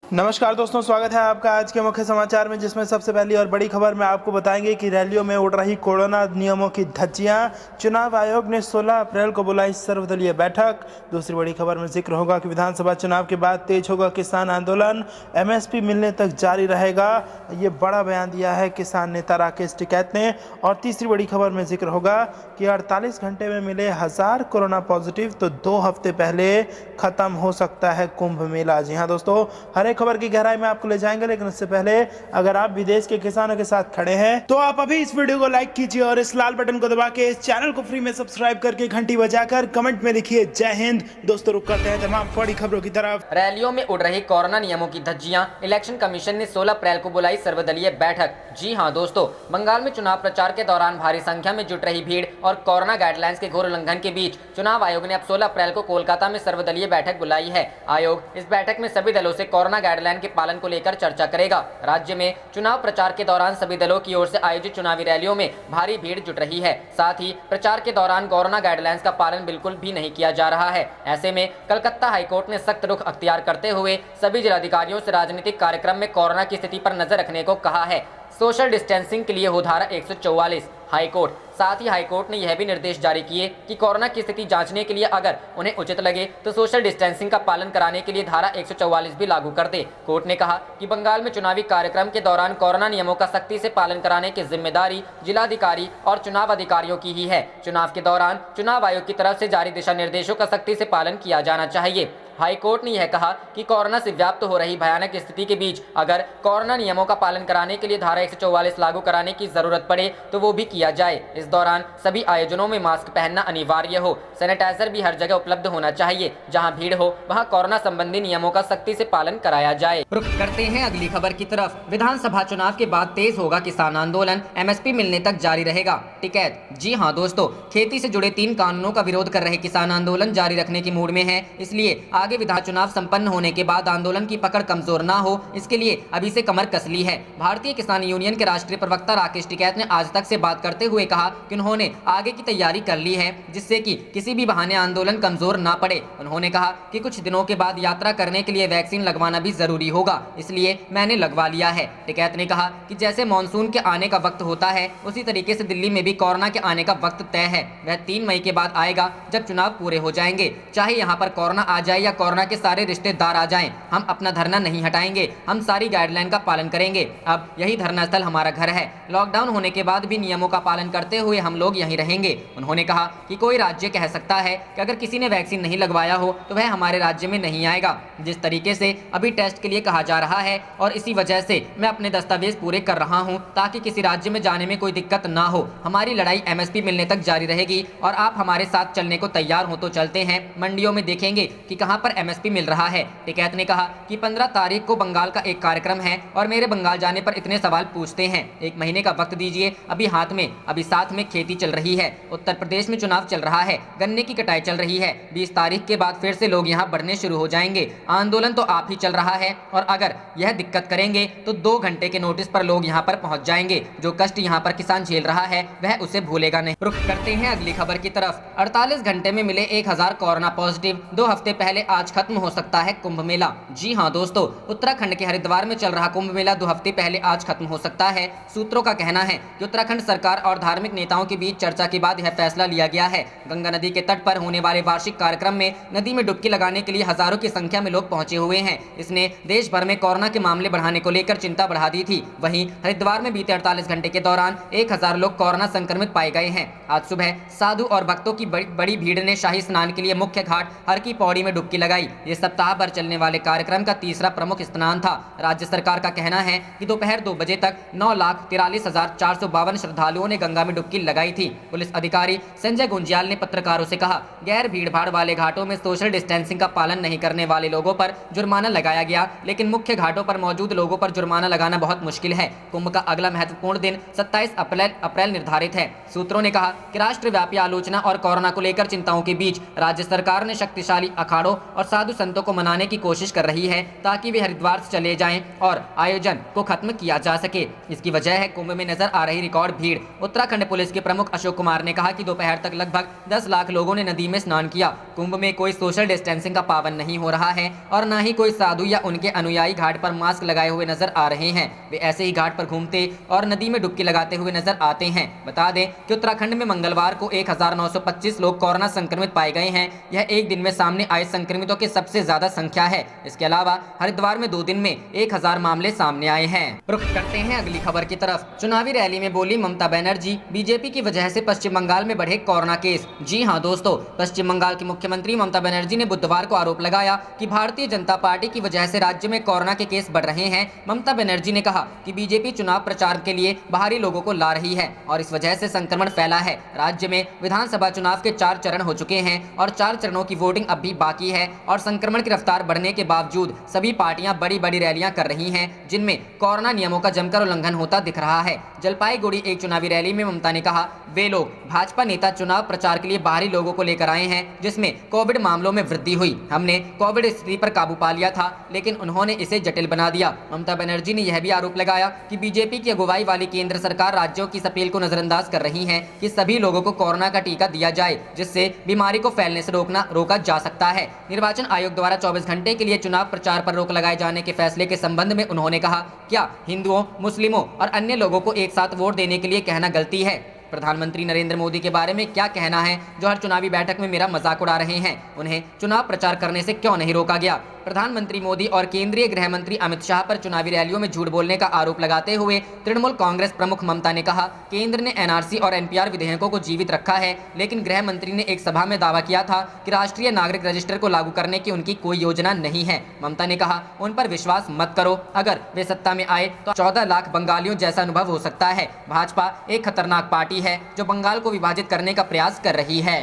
नमस्कार दोस्तों, स्वागत है आपका आज के मुख्य समाचार में, जिसमें सबसे पहली और बड़ी खबर में आपको बताएंगे कि रैलियों में उड़ रही कोरोना नियमों की धज्जियां। चुनाव आयोग ने 16 अप्रैल को बुलाई सर्वदलीय बैठक। दूसरी बड़ी खबर में जिक्र होगा कि विधानसभा चुनाव के बाद तेज होगा किसान आंदोलन, एमएसपी मिलने तक जारी रहेगा। ये बड़ा बयान दिया है किसान नेता राकेश टिकैत ने। और तीसरी बड़ी खबर में जिक्र होगा कि 48 घंटे में मिले 1000 कोरोना पॉजिटिव, तो 2 हफ्ते पहले खत्म हो सकता है कुंभ मेला। जी हाँ दोस्तों, हर खबर की गहराई में आपको ले जाएंगे, लेकिन उससे पहले अगर आप विदेश के किसानों के साथ खड़े हैं तो आप अभी इस वीडियो को लाइक कीजिए और इस लाल बटन को दबा के इस चैनल को फ्री में सब्सक्राइब करके घंटी बजाकर कमेंट में लिखिए जय हिंद। दोस्तों, रुक करते हैं तमाम बड़ी खबरों की तरफ। रैलियों में उड़ रही कोरोना नियमों की धज्जियां। इलेक्शन कमीशन ने 16 अप्रैल को बुलाई सर्वदलीय बैठक। जी हां दोस्तों, बंगाल में चुनाव प्रचार के दौरान भारी संख्या में जुट रही भीड़ और कोरोना गाइडलाइंस के घोर उल्लंघन के बीच चुनाव आयोग ने अब 16 अप्रैल को कोलकाता में सर्वदलीय बैठक बुलाई है। आयोग इस बैठक में सभी दलों से कोरोना गाइडलाइन के पालन को लेकर चर्चा करेगा। राज्य में चुनाव प्रचार के दौरान सभी दलों की ओर से आयोजित चुनावी रैलियों में भारी भीड़ जुट रही है। साथ ही प्रचार के दौरान कोरोना गाइडलाइंस का पालन बिल्कुल भी नहीं किया जा रहा है। ऐसे में कलकत्ता हाईकोर्ट ने सख्त रुख अख्तियार करते हुए सभी जिलाधिकारियों से राजनीतिक कार्यक्रम में कोरोना की स्थिति पर नजर रखने को कहा है। सोशल डिस्टेंसिंग के लिए हो धारा 144 हाईकोर्ट। साथ ही हाईकोर्ट ने यह भी निर्देश जारी किए कि कोरोना की स्थिति जांचने के लिए अगर उन्हें उचित लगे तो सोशल डिस्टेंसिंग का पालन कराने के लिए धारा 144 भी लागू कर दे। कोर्ट ने कहा कि बंगाल में चुनावी कार्यक्रम के दौरान कोरोना नियमों का सख्ती से पालन कराने की जिम्मेदारी जिलाधिकारी और चुनाव अधिकारियों की ही है। चुनाव के दौरान चुनाव आयोग की तरफ से जारी दिशा निर्देशों का सख्ती से पालन किया जाना चाहिए। हाईकोर्ट ने यह कहा कि कोरोना से व्याप्त हो रही भयानक स्थिति के बीच अगर कोरोना नियमों का पालन कराने के लिए धारा 144 लागू कराने की जरूरत पड़े तो वो भी किया जाए। इस दौरान सभी आयोजनों में मास्क पहनना अनिवार्य हो, सैनिटाइजर भी हर जगह उपलब्ध होना चाहिए। जहां भीड़ हो वहां कोरोना संबंधी नियमों का सख्ती से पालन कराया जाए। रुख करते हैं अगली खबर की तरफ। विधानसभा चुनाव के बाद तेज होगा किसान आंदोलन, एमएसपी मिलने तक जारी रहेगा। टिकैत। जी हाँ दोस्तों, खेती से जुड़े 3 कानूनों का विरोध कर रहे किसान आंदोलन जारी रखने की मूड में है। इसलिए आगे विधान चुनाव संपन्न होने के बाद आंदोलन की पकड़ कमजोर ना हो, इसके लिए अभी से कमर कस ली है। भारतीय किसान यूनियन के राष्ट्रीय प्रवक्ता राकेश टिकैत ने आज तक से बात करते हुए कहा कि उन्होंने आगे की तैयारी कर ली है, जिससे कि किसी भी बहाने आंदोलन कमजोर ना पड़े। उन्होंने कहा कि कुछ दिनों के बाद यात्रा करने के लिए वैक्सीन लगवाना भी जरूरी होगा, इसलिए मैंने लगवा लिया है। टिकैत ने कहा कि जैसे मानसून के आने का वक्त होता है, उसी तरीके से दिल्ली में भी कोरोना के आने का वक्त तय है। वह 3 मई के बाद आएगा, जब चुनाव पूरे हो जाएंगे। चाहे यहाँ पर कोरोना आ जाए या कोरोना के सारे रिश्तेदार आ जाएं, हम अपना धरना नहीं हटाएंगे। हम सारी गाइडलाइन का पालन करेंगे। अब यही धरना स्थल हमारा घर है। लॉकडाउन होने के बाद भी नियमों का पालन करते हुए हम लोग यहीं रहेंगे। उन्होंने कहा कि कोई राज्य कह सकता है कि अगर किसी ने वैक्सीन नहीं लगवाया हो तो वह हमारे राज्य में नहीं आएगा। जिस तरीके से अभी टेस्ट के लिए कहा जा रहा है और इसी वजह से मैं अपने दस्तावेज पूरे कर रहा हूँ ताकि किसी राज्य में जाने में कोई दिक्कत ना हो। हमारी लड़ाई एमएसपी मिलने तक जारी रहेगी और आप हमारे साथ चलने को तैयार हो तो चलते हैं। मंडियों में देखेंगे कि कहां पर एमएसपी मिल रहा है। टिकैत ने कहा कि 15 तारीख को बंगाल का एक कार्यक्रम है और मेरे बंगाल जाने पर इतने सवाल पूछते हैं। 1 महीने का वक्त दीजिए। अभी साथ में खेती चल रही है। उत्तर प्रदेश में चुनाव चल रहा है, गन्ने की कटाई चल रही है। 20 तारीख के बाद फिर से लोग यहाँ बढ़ने शुरू हो जाएंगे। आंदोलन तो आप ही चल रहा है और अगर यह दिक्कत करेंगे तो 2 घंटे के नोटिस पर लोग यहाँ पर पहुँच जाएंगे। जो कष्ट यहाँ पर किसान झेल रहा है वह उसे भूलेगा नहीं। रुख करते हैं अगली खबर की तरफ। 48 घंटे में मिले 1000 कोरोना पॉजिटिव, 2 हफ्ते पहले आज खत्म हो सकता है कुंभ मेला। जी हाँ दोस्तों, उत्तराखंड के हरिद्वार में चल रहा कुंभ मेला 2 हफ्ते पहले आज खत्म हो सकता है। सूत्रों का कहना है कि उत्तराखंड सरकार और धार्मिक नेताओं के बीच चर्चा के बाद यह फैसला लिया गया है। गंगा नदी के तट पर होने वाले वार्षिक कार्यक्रम में नदी में डुबकी लगाने के लिए हजारों की संख्या में लोग पहुंचे हुए हैं। इसने देश भर में कोरोना के मामले बढ़ाने को लेकर चिंता बढ़ा दी थी। वहीं हरिद्वार में बीते 48 घंटे के दौरान 1000 लोग कोरोना संक्रमित पाए गए हैं। आज सुबह साधु और भक्तों की बड़ी भीड़ ने शाही स्नान के लिए मुख्य घाट हर की पौड़ी में डुबकी लगाई। ये सप्ताह भर चलने वाले कार्यक्रम का तीसरा प्रमुख स्नान था। राज्य सरकार का कहना है कि दोपहर 2 बजे तक 9,43,452 श्रद्धालुओं ने गंगा में डुबकी लगाई थी। पुलिस अधिकारी संजय गुंजियाल ने पत्रकारों से कहा, गैर भीड़ भाड़ वाले घाटों में सोशल डिस्टेंसिंग का पालन नहीं करने वाले लोगों पर जुर्माना लगाया गया, लेकिन मुख्य घाटों पर मौजूद लोगों पर जुर्माना लगाना बहुत मुश्किल है। कुंभ का अगला महत्वपूर्ण दिन 27 अप्रैल निर्धारित निर्धारित है। सूत्रों ने कहा कि राष्ट्रव्यापी आलोचना और कोरोना को लेकर चिंताओं के बीच राज्य सरकार ने शक्तिशाली अखाड़ों और साधु संतों को मनाने की कोशिश कर रही है ताकि वे हरिद्वार से चले जाएं और आयोजन को खत्म किया जा सके। इसकी वजह है कुंभ में नजर आ रही रिकॉर्ड भीड़। उत्तराखंड पुलिस के प्रमुख अशोक कुमार ने कहा कि दोपहर तक लगभग 10 लाख लोगों ने नदी में स्नान किया। कुंभ में कोई सोशल डिस्टेंसिंग का पाबंद नहीं हो रहा है और न ही कोई साधु या उनके अनुयायी घाट पर मास्क लगाए हुए नजर आ रहे हैं। वे ऐसे ही घाट पर घूमते और नदी में डुबकी लगाते हुए नजर आते हैं। बता दें कि उत्तराखंड में मंगलवार को 1925 लोग कोरोना संक्रमित पाए गए हैं। यह एक दिन में सामने आए संक्रमितों की सबसे ज्यादा संख्या है। इसके अलावा हरिद्वार में 2 दिन में 1000 मामले सामने आए हैं। रुख करते हैं अगली खबर की तरफ। चुनावी रैली में बोली ममता बनर्जी, बीजेपी की वजह से पश्चिम बंगाल में बढ़े कोरोना केस। जी हां दोस्तों, पश्चिम बंगाल की मुख्यमंत्री ममता बनर्जी ने बुधवार को आरोप लगाया कि भारतीय जनता पार्टी की वजह से राज्य में कोरोना के केस बढ़ रहे हैं। ममता बनर्जी ने कहा कि बीजेपी चुनाव प्रचार के लिए बाहरी लोगों को ला रही है और इस वजह से संक्रमण फैला है। राज्य में विधानसभा चुनाव के 4 चरण हो चुके हैं और 4 चरणों की वोटिंग अब भी बाकी है और संक्रमण की रफ्तार बढ़ने के बावजूद सभी पार्टियां बड़ी बड़ी रैलियां कर रही हैं जिनमें कोरोना नियमों का जमकर उल्लंघन होता दिख रहा है। जलपाईगुड़ी एक चुनावी रैली में ममता ने कहा, वे लोग भाजपा नेता चुनाव प्रचार के लिए बाहरी लोगों को लेकर आए हैं जिसमें कोविड मामलों में वृद्धि हुई। हमने कोविड स्थिति पर काबू पा लिया था लेकिन उन्होंने इसे जटिल बना दिया। ममता बनर्जी ने यह भी आरोप लगाया कि बीजेपी की अगुवाई वाली केंद्र सरकार राज्यों की इस अपील को नजरअंदाज कर रही है कि सभी लोगों को कोरोना का टीका दिया जाए जिससे बीमारी को फैलने से रोका जा सकता है। निर्वाचन आयोग द्वारा 24 घंटे के लिए चुनाव प्रचार पर रोक लगाए जाने के फैसले के संबंध में उन्होंने कहा, क्या हिंदुओं, मुस्लिमों और अन्य लोगों को एक साथ वोट देने के लिए कहना गलती है? प्रधानमंत्री नरेंद्र मोदी के बारे में क्या कहना है जो हर चुनावी बैठक में मेरा मजाक उड़ा रहे हैं? उन्हें चुनाव प्रचार करने से क्यों नहीं रोका गया? प्रधानमंत्री मोदी और केंद्रीय गृह मंत्री अमित शाह पर चुनावी रैलियों में झूठ बोलने का आरोप लगाते हुए तृणमूल कांग्रेस प्रमुख ममता ने कहा, केंद्र ने एनआरसी और एनपीआर विधेयकों को जीवित रखा है लेकिन गृह मंत्री ने एक सभा में दावा किया था कि राष्ट्रीय नागरिक रजिस्टर को लागू करने की उनकी कोई योजना नहीं है। ममता ने कहा, उन पर विश्वास मत करो, अगर वे सत्ता में आए तो 14 लाख बंगालियों जैसा अनुभव हो सकता है। भाजपा एक खतरनाक पार्टी है जो बंगाल को विभाजित करने का प्रयास कर रही है।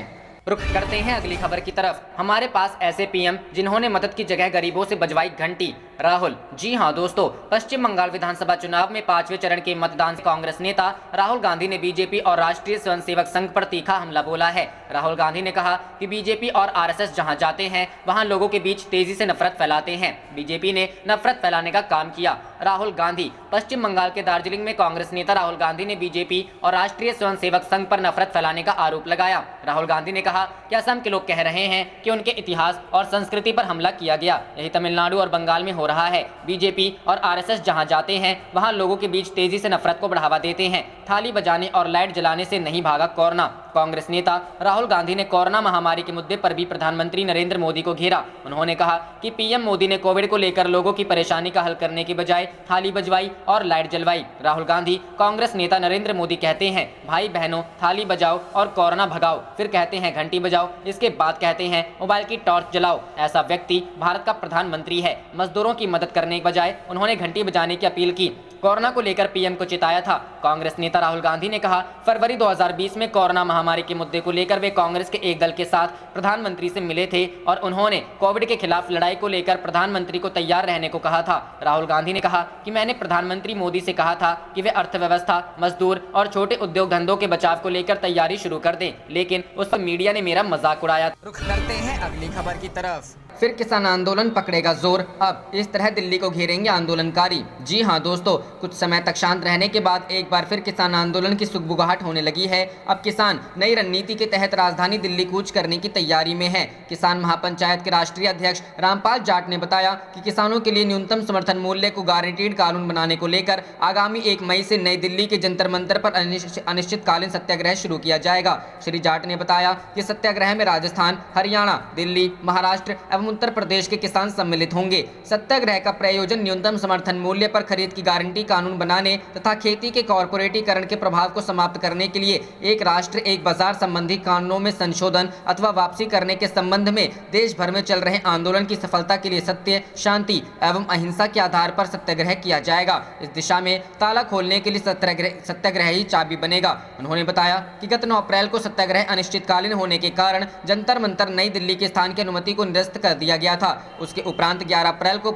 रुख करते हैं अगली खबर की तरफ। हमारे पास ऐसे पीएम जिन्होंने मदद की जगह गरीबों से बजवाई घंटी, राहुल। जी हां दोस्तों, पश्चिम बंगाल विधानसभा चुनाव में 5वें चरण के मतदान से कांग्रेस नेता राहुल गांधी ने बीजेपी और राष्ट्रीय स्वयंसेवक संघ पर तीखा हमला बोला है। राहुल गांधी ने कहा कि बीजेपी और आरएसएस जहां जाते हैं वहां लोगों के बीच तेजी से नफरत फैलाते हैं। बीजेपी ने नफरत फैलाने का काम किया। राहुल गांधी। पश्चिम बंगाल के दार्जिलिंग में कांग्रेस नेता राहुल गांधी ने बीजेपी और राष्ट्रीय स्वयंसेवक संघ पर नफरत फैलाने का आरोप लगाया। राहुल गांधी ने कहा कि असम के लोग कह रहे हैं कि उनके इतिहास और संस्कृति पर हमला किया गया। यही तमिलनाडु और बंगाल में हो रहा है। बीजेपी और आरएसएस जहां जाते हैं वहां लोगों के बीच तेजी से नफरत को बढ़ावा देते हैं। थाली बजाने और लाइट जलाने से नहीं भागा कोरोना। कांग्रेस नेता राहुल गांधी ने कोरोना महामारी के मुद्दे पर भी प्रधानमंत्री नरेंद्र मोदी को घेरा। उन्होंने कहा कि पीएम मोदी ने कोविड को लेकर लोगों की परेशानी का हल करने की बजाय थाली बजवाई और लाइट जलवाई। राहुल गांधी। कांग्रेस नेता नरेंद्र मोदी कहते हैं, भाई बहनों थाली बजाओ और कोरोना भगाओ, फिर कहते हैं घंटी बजाओ, इसके बाद कहते हैं मोबाइल की टॉर्च जलाओ। ऐसा व्यक्ति भारत का प्रधानमंत्री है। मजदूरों की मदद करने के बजाय उन्होंने घंटी बजाने की अपील की। कोरोना को लेकर पीएम को चिताया था। कांग्रेस नेता राहुल गांधी ने कहा, फरवरी 2020 में कोरोना महामारी के मुद्दे को लेकर वे कांग्रेस के एक दल के साथ प्रधानमंत्री से मिले थे और उन्होंने कोविड के खिलाफ लड़ाई को लेकर प्रधानमंत्री को तैयार रहने को कहा था। राहुल गांधी ने कहा कि मैंने प्रधानमंत्री मोदी से कहा था कि वे अर्थव्यवस्था, मजदूर और छोटे उद्योग धंधों के बचाव को लेकर तैयारी शुरू कर दें, लेकिन उस पर मीडिया ने मेरा मजाक उड़ाया। रुख करते हैं अगली खबर की तरफ। फिर किसान आंदोलन पकड़ेगा जोर, अब इस तरह दिल्ली को घेरेंगे आंदोलनकारी। जी हां दोस्तों, कुछ समय तक शांत रहने के बाद एक बार फिर किसान आंदोलन की सुगबुगाहट होने लगी है। अब किसान नई रणनीति के तहत राजधानी दिल्ली कूच करने की तैयारी में है। किसान महापंचायत के राष्ट्रीय अध्यक्ष रामपाल जाट ने बताया कि किसानों के लिए न्यूनतम समर्थन मूल्य को गारंटीड कानून बनाने को लेकर आगामी 1 मई से नई दिल्ली के जंतर मंतर पर अनिश्चितकालीन सत्याग्रह शुरू किया जाएगा। श्री जाट ने बताया कि सत्याग्रह में राजस्थान, हरियाणा, दिल्ली, महाराष्ट्र एवं उत्तर प्रदेश के किसान सम्मिलित होंगे। सत्याग्रह का प्रयोजन न्यूनतम समर्थन मूल्य पर खरीद की गारंटी कानून बनाने तथा खेती के कॉर्पोरेटीकरण के प्रभाव को समाप्त करने के लिए एक राष्ट्र एक बाजार संबंधी कानूनों में संशोधन अथवा वापसी करने के संबंध में देश भर में चल रहे आंदोलन की सफलता के लिए सत्य, शांति एवं अहिंसा के आधार पर सत्याग्रह किया जाएगा। इस दिशा में ताला खोलने के लिए सत्याग्रह ही चाबी बनेगा। उन्होंने बताया कि गत 9 अप्रैल को सत्याग्रह अनिश्चितकालीन होने के कारण जंतर मंतर नई दिल्ली के स्थान की अनुमति को निरस्त कर दिया गया था। उसके उपरांत 11 अप्रैल को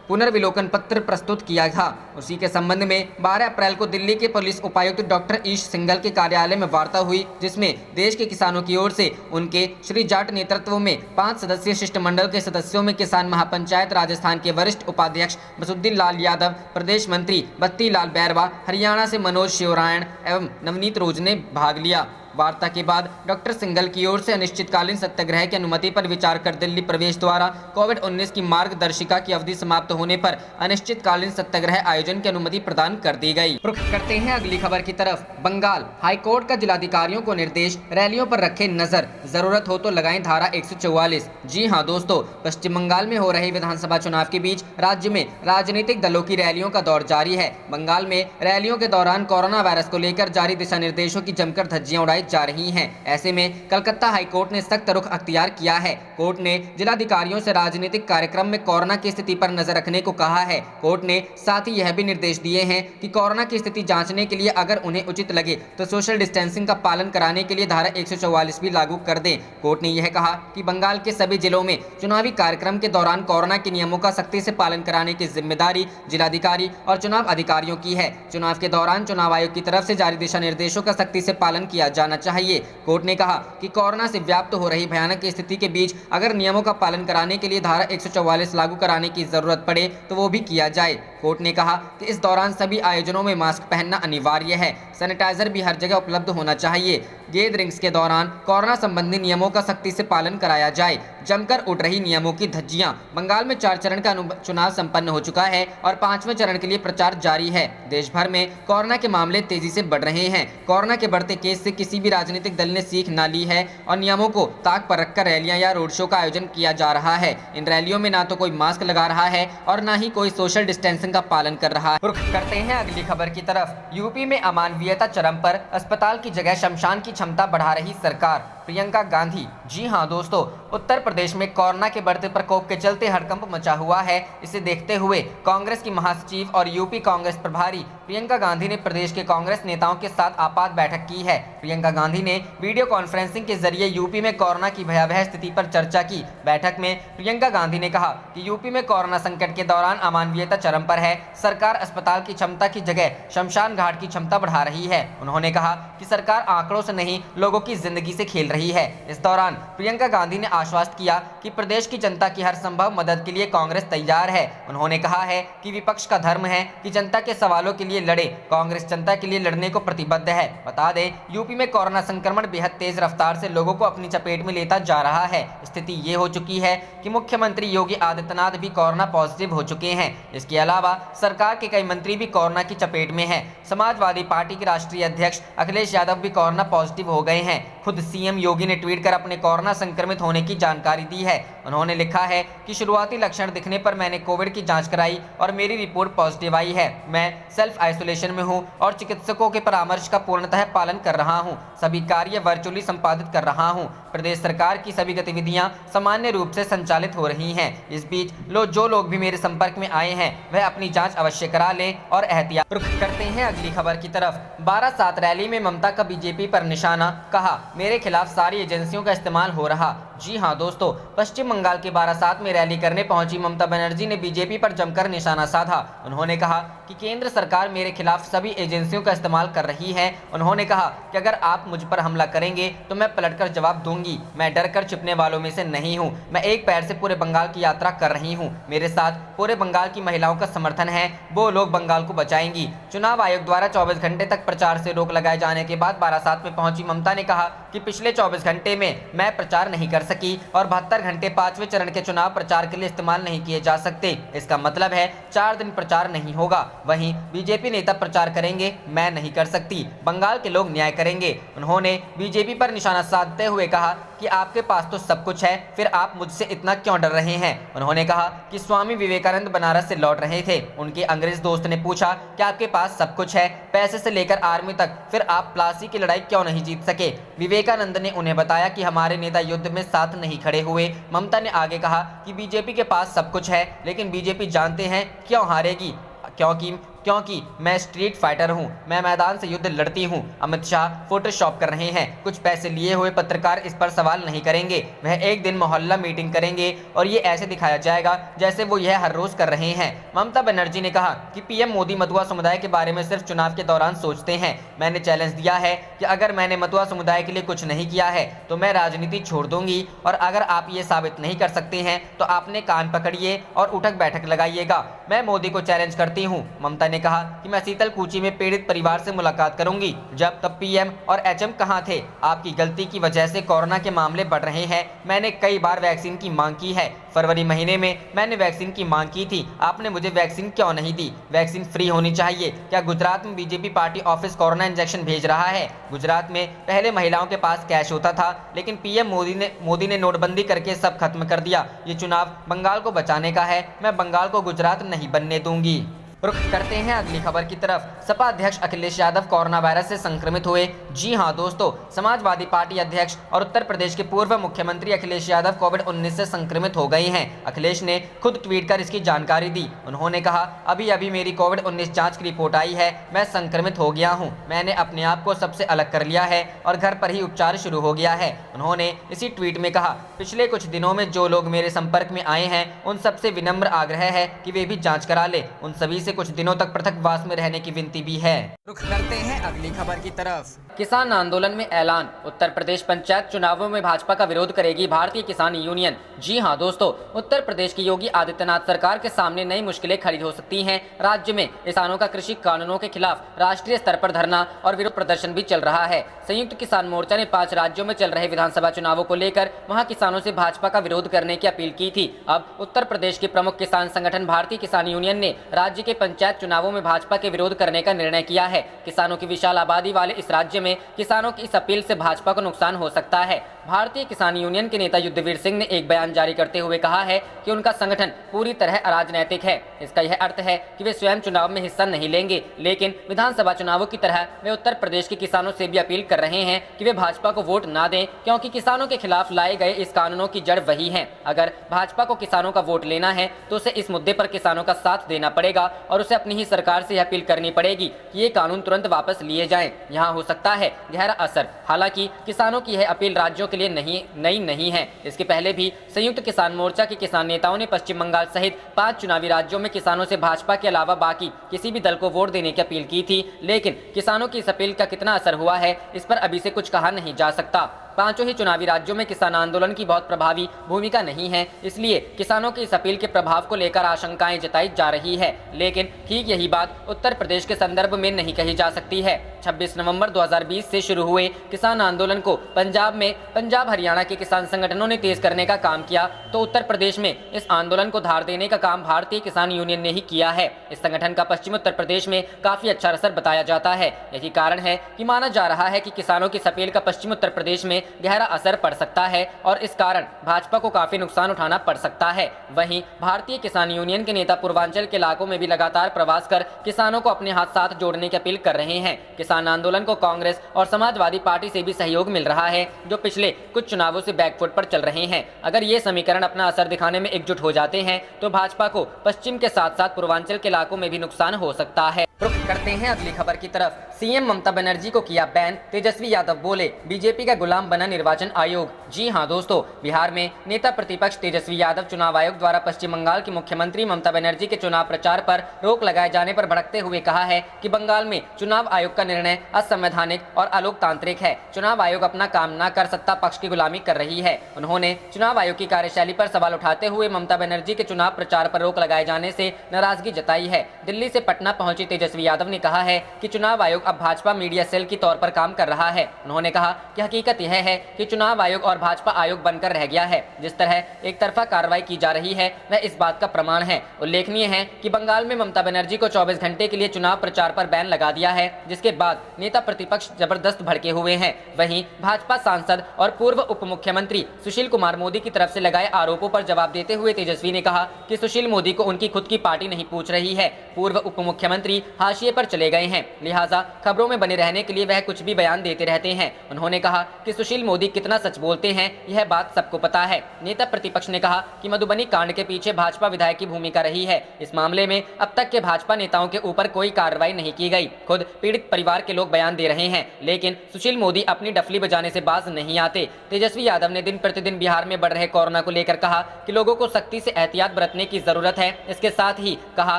पुनर्विलोकन पत्र प्रस्तुत किया था। उसी के संबंध में 12 अप्रैल को दिल्ली के पुलिस उपायुक्त डॉक्टर ईश सिंघल के कार्यालय में वार्ता हुई, जिसमें देश के किसानों की ओर से उनके श्री जाट नेतृत्व में 5 सदस्यीय शिष्टमंडल के सदस्यों में किसान महापंचायत राजस्थान के वरिष्ठ उपाध्यक्ष बसुद्दीन लाल यादव, प्रदेश मंत्री बत्ती लाल बैरवा, हरियाणा से मनोज शिवरायण एवं नवनीत रोज ने भाग लिया। वार्ता के बाद डॉक्टर सिंघल की ओर से अनिश्चितकालीन सत्याग्रह की अनुमति पर विचार कर दिल्ली प्रवेश द्वारा कोविड-19 की मार्गदर्शिका की अवधि समाप्त होने पर अनिश्चितकालीन सत्याग्रह आयोजन की अनुमति प्रदान कर दी गई। रुख करते हैं अगली खबर की तरफ। बंगाल हाईकोर्ट का जिलाधिकारियों को निर्देश, रैलियों पर रखे नजर, जरूरत हो तो लगाएं धारा 144। जी हां दोस्तों, पश्चिम बंगाल में हो रहे विधानसभा चुनाव के बीच राज्य में राजनीतिक दलों की रैलियों का दौर जारी है। बंगाल में रैलियों के दौरान कोरोना वायरस को लेकर जारी दिशा निर्देशों की जमकर धज्जियां उड़ाई जा रही हैं। ऐसे में कलकत्ता हाईकोर्ट ने सख्त रुख अख्तियार किया है। कोर्ट ने जिलाधिकारियों से राजनीतिक कार्यक्रम में कोरोना की स्थिति पर नजर रखने को कहा है। कोर्ट ने साथ ही यह भी निर्देश दिए हैं कि कोरोना की स्थिति जांचने के लिए अगर उन्हें उचित लगे तो सोशल डिस्टेंसिंग का पालन कराने के लिए धारा 144 भी लागू कर दें। कोर्ट ने यह कहा कि बंगाल के सभी जिलों में चुनावी कार्यक्रम के दौरान कोरोना के नियमों का सख्ती से पालन कराने की जिम्मेदारी जिलाधिकारी और चुनाव अधिकारियों की है। चुनाव के दौरान चुनाव आयोग की तरफ से जारी दिशा निर्देशों का सख्ती से पालन किया जाना चाहिए। कोर्ट ने कहा कि कोरोना से व्याप्त हो रही भयानक स्थिति के बीच अगर नियमों का पालन कराने के लिए धारा 144 लागू कराने की जरूरत पड़े तो वो भी किया जाए। कोर्ट ने कहा कि इस दौरान सभी आयोजनों में मास्क पहनना अनिवार्य है। सैनिटाइजर भी हर जगह उपलब्ध होना चाहिए। गैदरिंग्स के दौरान कोरोना संबंधी नियमों का सख्ती से पालन कराया जाए। जमकर उठ रही नियमों की धज्जियां। बंगाल में 4 चरण का चुनाव संपन्न हो चुका है और 5वें चरण के लिए प्रचार जारी है। देश भर में कोरोना के मामले तेजी से बढ़ रहे हैं। कोरोना के बढ़ते केस से किसी भी राजनीतिक दल ने सीख न ली है और नियमों को ताक पर रखकर रैलियां या रोड शो का आयोजन किया जा रहा है। इन रैलियों में ना तो कोई मास्क लगा रहा है और ना ही कोई सोशल डिस्टेंसिंग का पालन कर रहा है। रुख करते हैं अगली खबर की तरफ। यूपी में अमानवीयता चरम पर, अस्पताल की जगह शमशान की क्षमता बढ़ा रही सरकार, प्रियंका गांधी। जी हां दोस्तों, उत्तर प्रदेश में कोरोना के बढ़ते प्रकोप के चलते हड़कंप मचा हुआ है। इसे देखते हुए कांग्रेस की महासचिव और यूपी कांग्रेस प्रभारी प्रियंका गांधी ने प्रदेश के कांग्रेस नेताओं के साथ आपात बैठक की है। प्रियंका गांधी ने वीडियो कॉन्फ्रेंसिंग के जरिए यूपी में कोरोना की भयावह स्थिति पर चर्चा की। बैठक में प्रियंका गांधी ने कहा कि यूपी में कोरोना संकट के दौरान अमानवीयता चरम पर है। सरकार अस्पताल की क्षमता की जगह शमशान घाट की क्षमता बढ़ा रही है। उन्होंने कहा कि सरकार आंकड़ों से नहीं, लोगों की जिंदगी से खेल रही है। इस दौरान प्रियंका गांधी ने आश्वस्त किया कि प्रदेश की जनता की हर संभव मदद के लिए कांग्रेस तैयार है। उन्होंने कहा है कि विपक्ष का धर्म है कि जनता के सवालों के लिए लड़े। कांग्रेस जनता के लिए लड़ने को प्रतिबद्ध है। बता दें, यूपी में कोरोना संक्रमण बेहद तेज रफ्तार से लोगों को अपनी चपेट में लेता जा रहा है। स्थिति ये हो चुकी है कि मुख्यमंत्री योगी आदित्यनाथ भी कोरोना पॉजिटिव हो चुके हैं। इसके अलावा सरकार के कई मंत्री भी कोरोना की चपेट में हैं। समाजवादी पार्टी के राष्ट्रीय अध्यक्ष अखिलेश यादव भी कोरोना पॉजिटिव हो गए हैं। खुद सीएम योगी ने ट्वीट कर अपने कोरोना संक्रमित होने की जानकारी दी है। उन्होंने लिखा है कि शुरुआती लक्षण दिखने पर मैंने कोविड की जांच कराई और मेरी रिपोर्ट पॉजिटिव आई है। मैं सेल्फ आइसोलेशन में हूं और चिकित्सकों के परामर्श का पूर्णतः पालन कर रहा हूं। सभी कार्य वर्चुअली संपादित कर रहा हूं। प्रदेश सरकार की सभी गतिविधियां सामान्य रूप से संचालित हो रही हैं। इस बीच जो लोग भी मेरे संपर्क में आए हैं वह अपनी जांच अवश्य करा लें और एहतियात। रुख करते हैं अगली खबर की तरफ। 12/7 रैली में ममता का बीजेपी पर निशाना, कहा मेरे खिलाफ सारी एजेंसियों का इस्तेमाल हो रहा। जी हां दोस्तों, पश्चिम बंगाल के 12/7 में रैली करने पहुंची ममता बनर्जी ने बीजेपी पर जमकर निशाना साधा। उन्होंने कहा कि केंद्र सरकार मेरे खिलाफ सभी एजेंसियों का इस्तेमाल कर रही है। उन्होंने कहा कि अगर आप मुझ पर हमला करेंगे तो मैं पलटकर जवाब दूंगी। मैं डर कर छिपने वालों में से नहीं हूं। मैं एक पैर से पूरे बंगाल की यात्रा कर रही हूं। मेरे साथ पूरे बंगाल की महिलाओं का समर्थन है। वो लोग बंगाल को बचाएंगी। चुनाव आयोग द्वारा 24 घंटे तक प्रचार से रोक लगाए जाने के बाद 12/7 में पहुंची ममता ने कहा कि पिछले 24 घंटे में मैं प्रचार नहीं कर सकी और 72 घंटे 5वें चरण के चुनाव प्रचार के लिए इस्तेमाल नहीं किए जा सकते। इसका मतलब है 4 दिन प्रचार नहीं होगा। वहीं बीजेपी नेता प्रचार करेंगे, मैं नहीं कर सकती। बंगाल के लोग न्याय करेंगे। उन्होंने बीजेपी पर निशाना साधते हुए कहा कि आपके पास तो सब कुछ है, फिर आप मुझसे इतना क्यों डर रहे हैं। उन्होंने कहा कि स्वामी विवेकानंद बनारस से लौट रहे थे। उनके अंग्रेज दोस्त ने पूछा कि आपके पास सब कुछ है, पैसे से लेकर आर्मी तक, फिर आप प्लासी की लड़ाई क्यों नहीं जीत सके। विवेकानंद ने उन्हें बताया कि हमारे नेता युद्ध में साथ नहीं खड़े हुए। ममता ने आगे कहा कि बीजेपी के पास सब कुछ है, लेकिन बीजेपी जानते हैं क्यों हारेगी, क्योंकि क्योंकि मैं स्ट्रीट फाइटर हूं, मैं मैदान से युद्ध लड़ती हूं। अमित शाह फोटोशॉप कर रहे हैं। कुछ पैसे लिए हुए पत्रकार इस पर सवाल नहीं करेंगे। वह एक दिन मोहल्ला मीटिंग करेंगे और ये ऐसे दिखाया जाएगा जैसे वो यह हर रोज कर रहे हैं। ममता बनर्जी ने कहा कि पीएम मोदी मतुआ समुदाय के बारे में सिर्फ चुनाव के दौरान सोचते हैं। मैंने चैलेंज दिया है कि अगर मैंने मतुआ समुदाय के लिए कुछ नहीं किया है तो मैं राजनीति छोड़ दूंगी, और अगर आप ये साबित नहीं कर सकते हैं तो आपने कान पकड़िए और उठक बैठक लगाइएगा। मैं मोदी को चैलेंज करती हूं। ममता ने कहा कि मैं सीतलकुची में पीड़ित परिवार से मुलाकात करूंगी। जब तब पीएम और एचएम कहां थे? आपकी गलती की वजह से कोरोना के मामले बढ़ रहे हैं। मैंने कई बार वैक्सीन की मांग की है। फरवरी महीने में मैंने वैक्सीन की मांग की थी, आपने मुझे वैक्सीन क्यों नहीं दी? वैक्सीन फ्री होनी चाहिए। क्या गुजरात में BJP party office corona injection भेज रहा है? गुजरात में पहले महिलाओं के पास कैश होता था, लेकिन पीएम मोदी ने नोटबंदी करके सब खत्म कर दिया। ये चुनाव बंगाल को बचाने का है। मैं बंगाल को गुजरात नहीं बनने दूंगी। रुख करते हैं अगली खबर की तरफ। सपा अध्यक्ष अखिलेश यादव कोरोना वायरस से संक्रमित हुए। जी हां दोस्तों, समाजवादी पार्टी अध्यक्ष और उत्तर प्रदेश के पूर्व मुख्यमंत्री अखिलेश यादव कोविड-19 से संक्रमित हो गए हैं। अखिलेश ने खुद ट्वीट कर इसकी जानकारी दी। उन्होंने कहा, अभी अभी मेरी कोविड-19 जांच की रिपोर्ट आई है। मैं संक्रमित हो गया हूं। मैंने अपने आप को सबसे अलग कर लिया है और घर पर ही उपचार शुरू हो गया है। उन्होंने इसी ट्वीट में कहा, पिछले कुछ दिनों में जो लोग मेरे संपर्क में आए हैं उन सबसे विनम्र आग्रह है कि वे भी जाँच करा ले। उन सभी कुछ दिनों तक पृथकवास में रहने की विनती भी है। रुख करते हैं अगली खबर की तरफ। किसान आंदोलन में ऐलान। उत्तर प्रदेश पंचायत चुनावों में भाजपा का विरोध करेगी भारतीय किसान यूनियन। जी हां दोस्तों, उत्तर प्रदेश की योगी आदित्यनाथ सरकार के सामने नई मुश्किलें खड़ी हो सकती हैं। राज्य में किसानों का कृषि कानूनों के खिलाफ राष्ट्रीय स्तर पर धरना और विरोध प्रदर्शन भी चल रहा है। संयुक्त किसान मोर्चा ने 5 राज्यों में चल रहे विधानसभा चुनावों को लेकर वहां किसानों से भाजपा का विरोध करने की अपील की थी। अब उत्तर प्रदेश के प्रमुख किसान संगठन भारतीय किसान यूनियन ने राज्य के पंचायत चुनावों में भाजपा के विरोध करने का निर्णय किया है। किसानों की विशाल आबादी वाले इस राज्य में किसानों की इस अपील से भाजपा को नुकसान हो सकता है। भारतीय किसान यूनियन के नेता युद्धवीर सिंह ने एक बयान जारी करते हुए कहा है कि उनका संगठन पूरी तरह अराजनैतिक है। इसका यह अर्थ है कि वे स्वयं चुनाव में हिस्सा नहीं लेंगे, लेकिन विधानसभा चुनावों की तरह वे उत्तर प्रदेश के किसानों से भी अपील कर रहे हैं कि वे भाजपा को वोट ना दें, क्योंकि किसानों के खिलाफ लाए गए इस कानूनों की जड़ वही है। अगर भाजपा को किसानों का वोट लेना है तो उसे इस मुद्दे पर किसानों का साथ देना पड़ेगा और उसे अपनी ही सरकार से अपील करनी पड़ेगी कि ये कानून तुरंत वापस लिए जाएं। यहाँ हो सकता है गहरा असर। हालांकि किसानों की यह अपील राज्यों के लिए नई नहीं है। इसके पहले भी संयुक्त किसान मोर्चा के किसान नेताओं ने पश्चिम बंगाल सहित 5 चुनावी राज्यों में किसानों से भाजपा के अलावा बाकी किसी भी दल को वोट देने की अपील की थी, लेकिन किसानों की इस अपील का कितना असर हुआ है इस पर अभी से कुछ कहा नहीं जा सकता। 5 ही चुनावी राज्यों में किसान आंदोलन की बहुत प्रभावी भूमिका नहीं है, इसलिए किसानों की इस अपील के प्रभाव को लेकर आशंकाएं जताई जा रही है। लेकिन ठीक यही बात उत्तर प्रदेश के संदर्भ में नहीं कही जा सकती है। 26 नवंबर 2020 से शुरू हुए किसान आंदोलन को पंजाब हरियाणा के किसान संगठनों ने तेज करने का काम किया, तो उत्तर प्रदेश में इस आंदोलन को धार देने का काम भारतीय किसान यूनियन ने ही किया है। इस संगठन का पश्चिम उत्तर प्रदेश में काफी अच्छा असर बताया जाता है। यही कारण है कि माना जा रहा है कि किसानों की इस अपील का पश्चिम उत्तर प्रदेश में गहरा असर पड़ सकता है और इस कारण भाजपा को काफी नुकसान उठाना पड़ सकता है। वहीं भारतीय किसान यूनियन के नेता पूर्वांचल के इलाकों में भी लगातार प्रवास कर किसानों को अपने हाथ साथ जोड़ने की अपील कर रहे हैं। किसान आंदोलन को कांग्रेस और समाजवादी पार्टी से भी सहयोग मिल रहा है, जो पिछले कुछ चुनावों से बैकफुट पर चल रहे हैं। अगर ये समीकरण अपना असर दिखाने में एकजुट हो जाते हैं तो भाजपा को पश्चिम के साथ साथ पूर्वांचल के इलाकों में भी नुकसान हो सकता है। रुख करते हैं अगली खबर की तरफ। सीएम ममता बनर्जी को किया बैन, तेजस्वी यादव बोले बीजेपी का गुलाम बना निर्वाचन आयोग। जी हां दोस्तों, बिहार में नेता प्रतिपक्ष तेजस्वी यादव चुनाव आयोग द्वारा पश्चिम बंगाल की मुख्यमंत्री ममता बनर्जी के चुनाव प्रचार पर रोक लगाए जाने पर भड़कते हुए कहा है कि बंगाल में चुनाव आयोग का निर्णय असंवैधानिक और अलोकतांत्रिक है। चुनाव आयोग अपना काम न कर सत्ता पक्ष की गुलामी कर रही है। उन्होंने चुनाव आयोग की कार्यशैली पर सवाल उठाते हुए ममता बनर्जी के चुनाव प्रचार पर रोक लगाए जाने से नाराजगी जताई है। दिल्ली से पटना पहुंची तेजस्वी यादव ने कहा है कि चुनाव आयोग अब भाजपा मीडिया सेल के तौर पर काम कर रहा है। उन्होंने कहा कि हकीकत यह है कि चुनाव आयोग और भाजपा आयोग बनकर रह गया है। जिस तरह एक तरफा कार्रवाई की जा रही है वह इस बात का प्रमाण है। उल्लेखनीय है कि बंगाल में ममता बनर्जी को 24 घंटे के लिए चुनाव प्रचार पर बैन लगा दिया है, जिसके बाद नेता प्रतिपक्ष जबरदस्त भड़के हुए हैं। वहीं भाजपा सांसद और पूर्व उप मुख्यमंत्री सुशील कुमार मोदी की तरफ से लगाए आरोपों पर जवाब देते हुए तेजस्वी ने कहा कि सुशील मोदी को उनकी खुद की पार्टी नहीं पूछ रही है। पूर्व उप मुख्यमंत्री हाशिए पर चले गए हैं, लिहाजा खबरों में बने रहने के लिए वह कुछ भी बयान देते रहते हैं। उन्होंने कहा कि सुशील मोदी कितना सच बोलते हैं यह बात सबको पता है। नेता प्रतिपक्ष ने कहा कि मधुबनी कांड के पीछे भाजपा विधायक की भूमिका रही है। इस मामले में अब तक के भाजपा नेताओं के ऊपर कोई कार्रवाई नहीं की गई। खुद पीड़ित परिवार के लोग बयान दे रहे हैं, लेकिन सुशील मोदी अपनी डफली बजाने से बाज नहीं आते। तेजस्वी यादव ने दिन प्रतिदिन बिहार में बढ़ रहे कोरोना को लेकर कहा कि लोगों को सख्ती से एहतियात बरतने की जरूरत है। इसके साथ ही कहा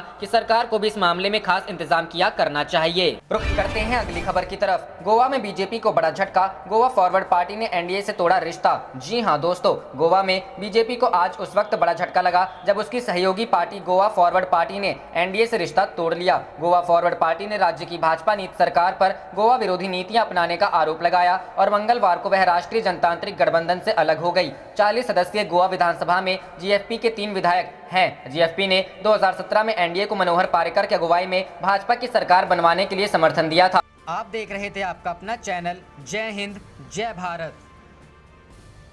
कि सरकार को भी इस मामले में खास इंतजाम किया करना चाहिए। रुख करते हैं अगली खबर की तरफ। गोवा में बीजेपी को बड़ा झटका, गोवा फॉरवर्ड पार्टी ने एनडीए से तोड़ा रिश्ता। जी हां दोस्तों, गोवा में बीजेपी को आज उस वक्त बड़ा झटका लगा जब उसकी सहयोगी पार्टी गोवा फॉरवर्ड पार्टी ने एनडीए से रिश्ता तोड़ लिया। गोवा फॉरवर्ड पार्टी ने राज्य की भाजपा नीति सरकार पर गोवा विरोधी नीतियां अपनाने का आरोप लगाया और मंगलवार को वह राष्ट्रीय जनतांत्रिक गठबंधन से अलग हो गई। 40 सदस्यीय गोवा विधानसभा में जीएफपी के 3 विधायक हैं। जीएफपी ने 2017 में एनडीए को मनोहर पार्रिकर की अगुवाई में भाजपा की सरकार बनवाने के लिए समर्थन दिया था। आप देख रहे थे आपका अपना चैनल जय हिंद जय भारत।